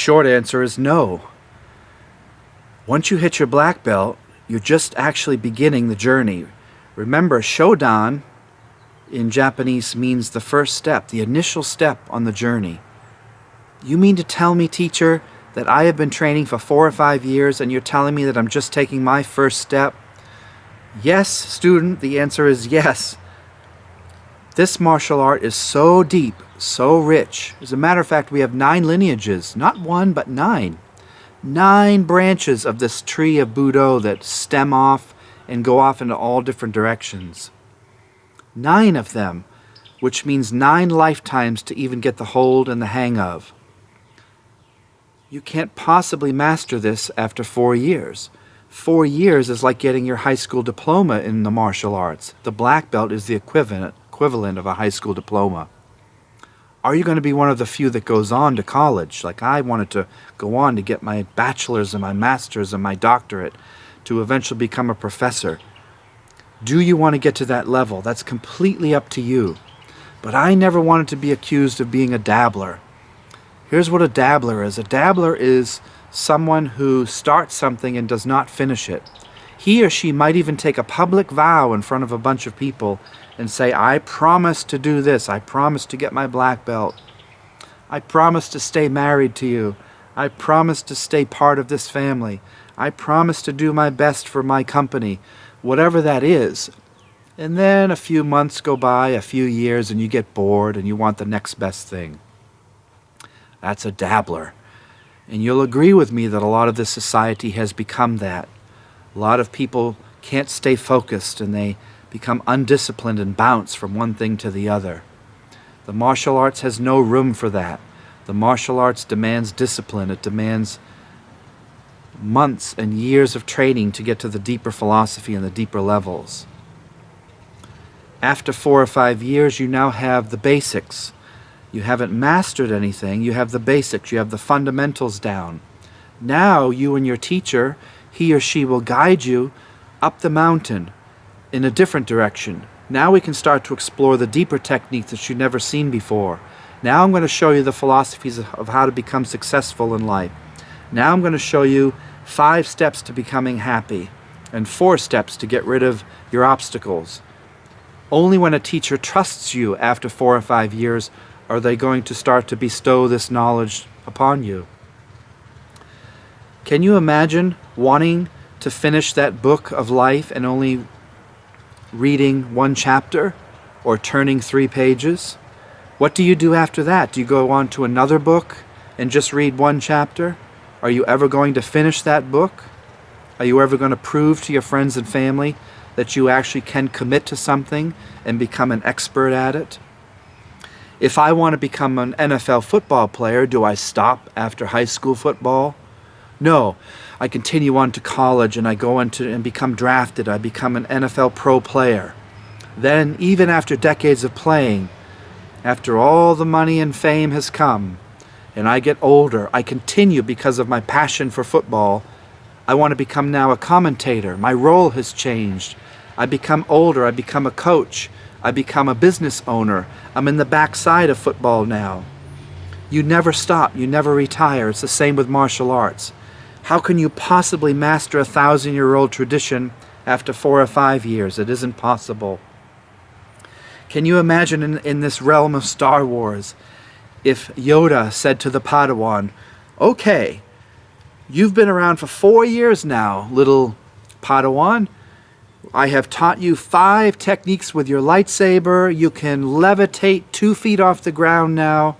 short answer is no. Once you hit your black belt, you're just actually beginning the journey. Remember, Shodan in Japanese means the first step, the initial step on the journey. You mean to tell me, teacher, that I have been training for 4 or 5 years and you're telling me that I'm just taking my first step? Yes, student, the answer is yes. This martial art is so deep, so rich. As a matter of fact, we have 9 lineages, not 1, but 9. 9 branches of this tree of Budo that stem off and go off into all different directions. 9 of them, which means 9 lifetimes to even get the hold and the hang of. You can't possibly master this after 4 years. 4 years is like getting your high school diploma in the martial arts. The black belt is the equivalent of a high school diploma. Are you going to be one of the few that goes on to college? Like I wanted to go on to get my bachelor's and my master's and my doctorate to eventually become a professor. Do you want to get to that level? That's completely up to you. But I never wanted to be accused of being a dabbler. Here's what a dabbler is. A dabbler is someone who starts something and does not finish it. He or she might even take a public vow in front of a bunch of people and say, I promise to do this. I promise to get my black belt. I promise to stay married to you. I promise to stay part of this family. I promise to do my best for my company. Whatever that is. And then a few months go by, a few years, and you get bored and you want the next best thing. That's a dabbler. And you'll agree with me that a lot of this society has become that. A lot of people can't stay focused and they become undisciplined and bounce from one thing to the other. The martial arts has no room for that. The martial arts demands discipline. It demands months and years of training to get to the deeper philosophy and the deeper levels. After 4 or 5 years, you now have the basics. You haven't mastered anything. You have the basics. You have the fundamentals down. Now you and your teacher, he or she will guide you up the mountain in a different direction. Now we can start to explore the deeper techniques that you've never seen before. Now I'm going to show you the philosophies of how to become successful in life. Now I'm going to show you 5 steps to becoming happy and 4 steps to get rid of your obstacles. Only when a teacher trusts you after 4 or 5 years are they going to start to bestow this knowledge upon you. Can you imagine wanting to finish that book of life and only reading 1 chapter or turning 3 pages? What do you do after that? Do you go on to another book and just read 1 chapter? Are you ever going to finish that book? Are you ever going to prove to your friends and family that you actually can commit to something and become an expert at it? If I want to become an NFL football player, do I stop after high school football? No. I continue on to college and I go into and become drafted. I become an NFL pro player. Then, even after decades of playing, after all the money and fame has come, and I get older, I continue because of my passion for football. I want to become now a commentator. My role has changed. I become older. I become a coach. I become a business owner. I'm in the backside of football now. You never stop. You never retire. It's the same with martial arts. How can you possibly master a 1,000-year-old tradition after 4 or 5 years? It isn't possible. Can you imagine in this realm of Star Wars, if Yoda said to the Padawan, okay, you've been around for 4 years now, little Padawan. I have taught you 5 techniques with your lightsaber. You can levitate 2 feet off the ground now.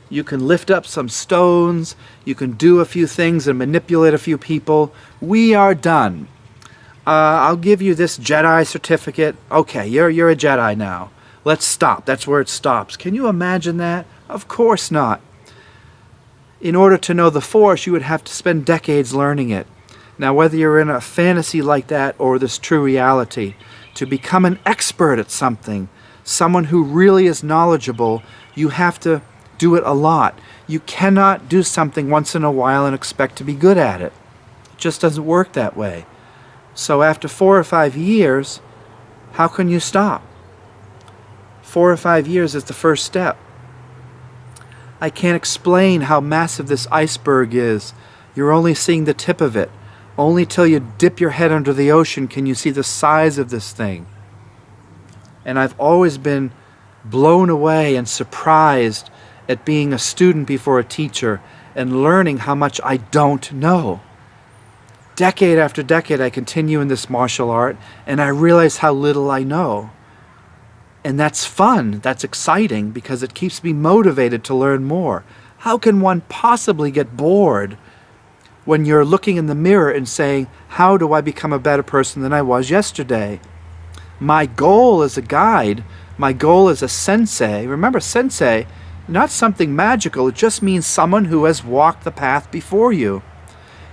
You can lift up some stones. You can do a few things and manipulate a few people. We are done. I'll give you this Jedi certificate. Okay, you're a Jedi now. Let's stop. That's where it stops. Can you imagine that? Of course not. In order to know the Force, you would have to spend decades learning it. Now, whether you're in a fantasy like that or this true reality, to become an expert at something, someone who really is knowledgeable, you have to do it a lot. You cannot do something once in a while and expect to be good at it. It just doesn't work that way. So after 4 or 5 years, how can you stop? 4 or 5 years is the first step. I can't explain how massive this iceberg is. You're only seeing the tip of it. Only till you dip your head under the ocean can you see the size of this thing. And I've always been blown away and surprised at being a student before a teacher and learning how much I don't know. Decade after decade, I continue in this martial art, and I realize how little I know. And that's fun, that's exciting, because it keeps me motivated to learn more. How can one possibly get bored when you're looking in the mirror and saying, how do I become a better person than I was yesterday? My goal as a guide, my goal as a sensei, remember sensei, not something magical, it just means someone who has walked the path before you.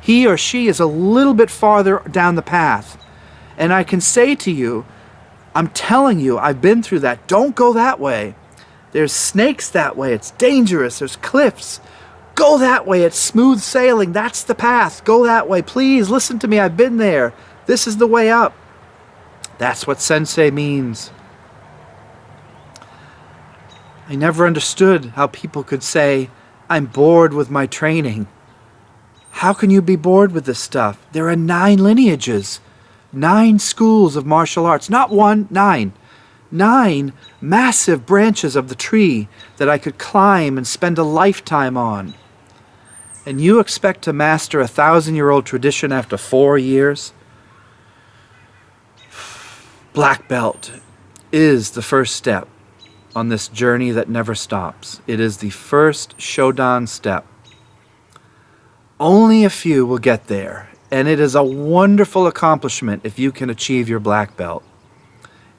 He or she is a little bit farther down the path. And I can say to you, I'm telling you, I've been through that. Don't go that way. There's snakes that way. It's dangerous. There's cliffs. Go that way. It's smooth sailing. That's the path. Go that way. Please listen to me. I've been there. This is the way up. That's what sensei means. I never understood how people could say, I'm bored with my training. How can you be bored with this stuff? There are 9 lineages. 9 schools of martial arts, not 1, 9. 9 massive branches of the tree that I could climb and spend a lifetime on. And you expect to master a 1,000-year-old tradition after 4 years? Black belt is the first step on this journey that never stops. It is the first Shodan step. Only a few will get there. And it is a wonderful accomplishment if you can achieve your black belt.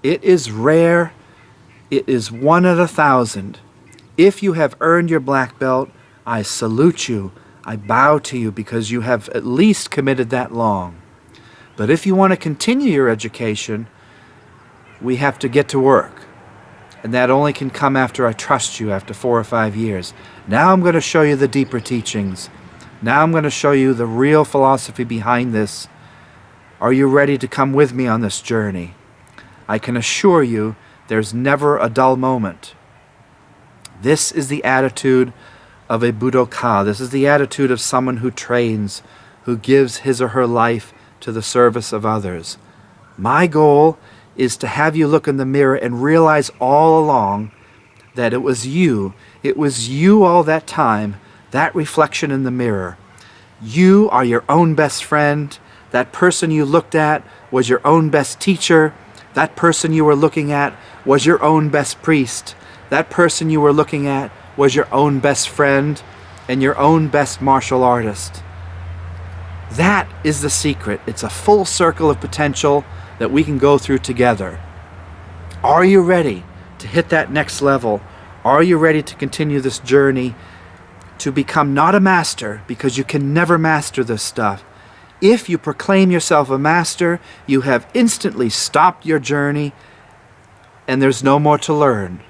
It is rare. It is 1 out of 1,000. If you have earned your black belt, I salute you. I bow to you because you have at least committed that long. But if you want to continue your education, we have to get to work. And that only can come after I trust you after 4 or 5 years. Now I'm going to show you the deeper teachings. Now I'm going to show you the real philosophy behind this. Are you ready to come with me on this journey? I can assure you there's never a dull moment. This is the attitude of a Budoka. This is the attitude of someone who trains, who gives his or her life to the service of others. My goal is to have you look in the mirror and realize all along that it was you all that time, that reflection in the mirror. You are your own best friend. That person you looked at was your own best teacher. That person you were looking at was your own best priest. That person you were looking at was your own best friend and your own best martial artist. That is the secret. It's a full circle of potential that we can go through together. Are you ready to hit that next level? Are you ready to continue this journey to become not a master, because you can never master this stuff? If you proclaim yourself a master, you have instantly stopped your journey and there's no more to learn.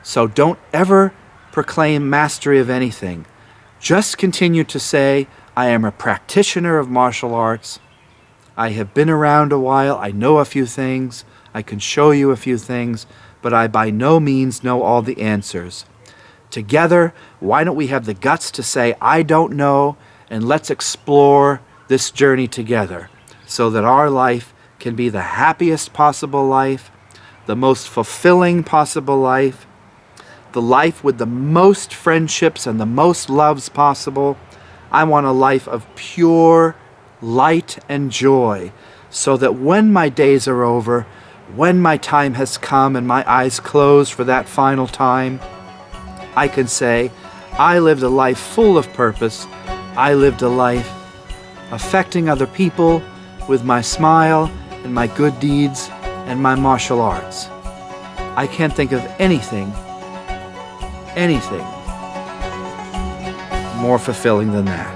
So don't ever proclaim mastery of anything. Just continue to say, I am a practitioner of martial arts. I have been around a while. I know a few things. I can show you a few things, but I by no means know all the answers. Together, why don't we have the guts to say, I don't know, and let's explore this journey together so that our life can be the happiest possible life, the most fulfilling possible life, the life with the most friendships and the most loves possible. I want a life of pure light and joy, so that when my days are over, when my time has come and my eyes close for that final time, I can say, I lived a life full of purpose. I lived a life affecting other people with my smile and my good deeds and my martial arts. I can't think of anything more fulfilling than that.